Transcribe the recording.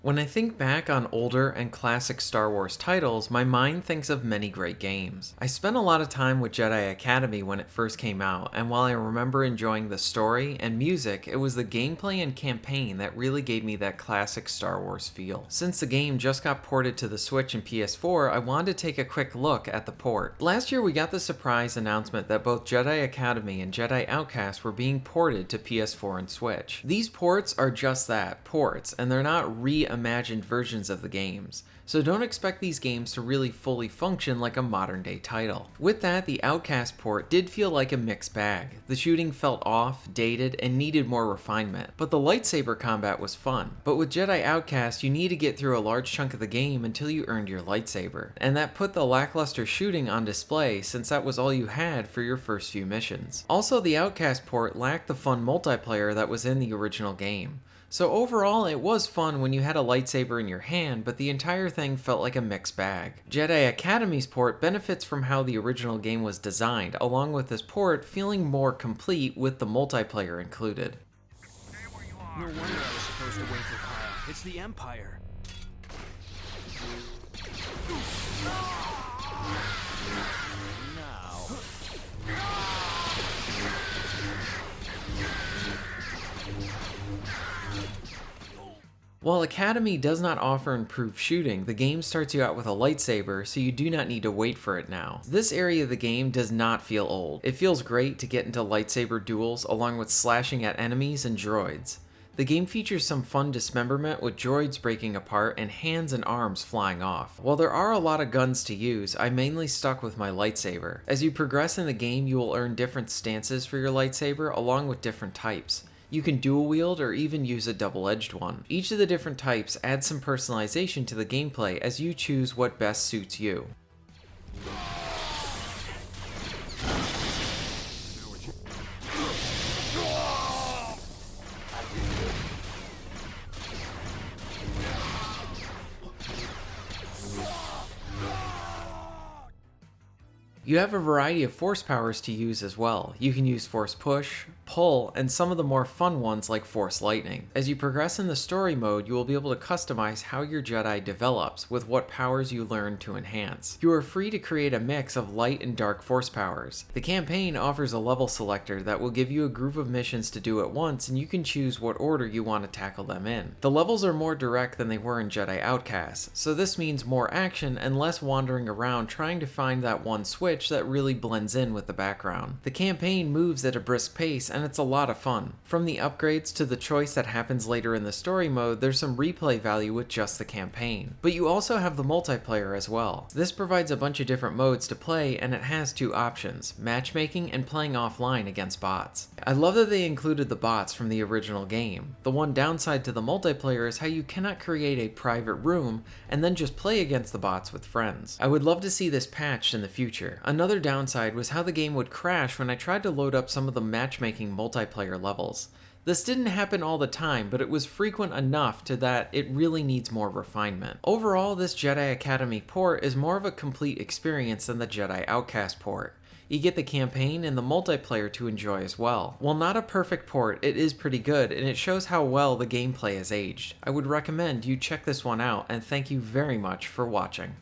When I think back on older and classic Star Wars titles, my mind thinks of many great games. I spent a lot of time with Jedi Academy when it first came out, and while I remember enjoying the story and music, it was the gameplay and campaign that really gave me that classic Star Wars feel. Since the game just got ported to the Switch and PS4, I wanted to take a quick look at the port. Last year we got the surprise announcement that both Jedi Academy and Jedi Outcast were being ported to PS4 and Switch. These ports are just that, ports, and they're not reimagined versions of the games, so don't expect these games to really fully function like a modern day title. With that, the Outcast port did feel like a mixed bag. The shooting felt off, dated, and needed more refinement, but the lightsaber combat was fun. But with Jedi Outcast, you need to get through a large chunk of the game until you earned your lightsaber, and that put the lackluster shooting on display since that was all you had for your first few missions. Also, the Outcast port lacked the fun multiplayer that was in the original game. So overall, it was fun when you had a lightsaber in your hand, but the entire thing felt like a mixed bag. Jedi Academy's port benefits from how the original game was designed, along with this port feeling more complete with the multiplayer included. No wonder I was supposed to wait for Kyle. It's the Empire. Now. While Academy does not offer improved shooting, the game starts you out with a lightsaber, so you do not need to wait for it now. This area of the game does not feel old. It feels great to get into lightsaber duels along with slashing at enemies and droids. The game features some fun dismemberment with droids breaking apart and hands and arms flying off. While there are a lot of guns to use, I mainly stuck with my lightsaber. As you progress in the game, you will earn different stances for your lightsaber along with different types. You can dual wield or even use a double-edged one. Each of the different types adds some personalization to the gameplay as you choose what best suits you. You have a variety of force powers to use as well. You can use force push, pull, and some of the more fun ones like force lightning. As you progress in the story mode, you will be able to customize how your Jedi develops with what powers you learn to enhance. You are free to create a mix of light and dark force powers. The campaign offers a level selector that will give you a group of missions to do at once, and you can choose what order you want to tackle them in. The levels are more direct than they were in Jedi Outcast, so this means more action and less wandering around trying to find that one switch that really blends in with the background. The campaign moves at a brisk pace and it's a lot of fun. From the upgrades to the choice that happens later in the story mode, there's some replay value with just the campaign. But you also have the multiplayer as well. This provides a bunch of different modes to play and it has two options, matchmaking and playing offline against bots. I love that they included the bots from the original game. The one downside to the multiplayer is how you cannot create a private room and then just play against the bots with friends. I would love to see this patched in the future. Another downside was how the game would crash when I tried to load up some of the matchmaking multiplayer levels. This didn't happen all the time, but it was frequent enough to that it really needs more refinement. Overall, this Jedi Academy port is more of a complete experience than the Jedi Outcast port. You get the campaign and the multiplayer to enjoy as well. While not a perfect port, it is pretty good and it shows how well the gameplay has aged. I would recommend you check this one out and thank you very much for watching.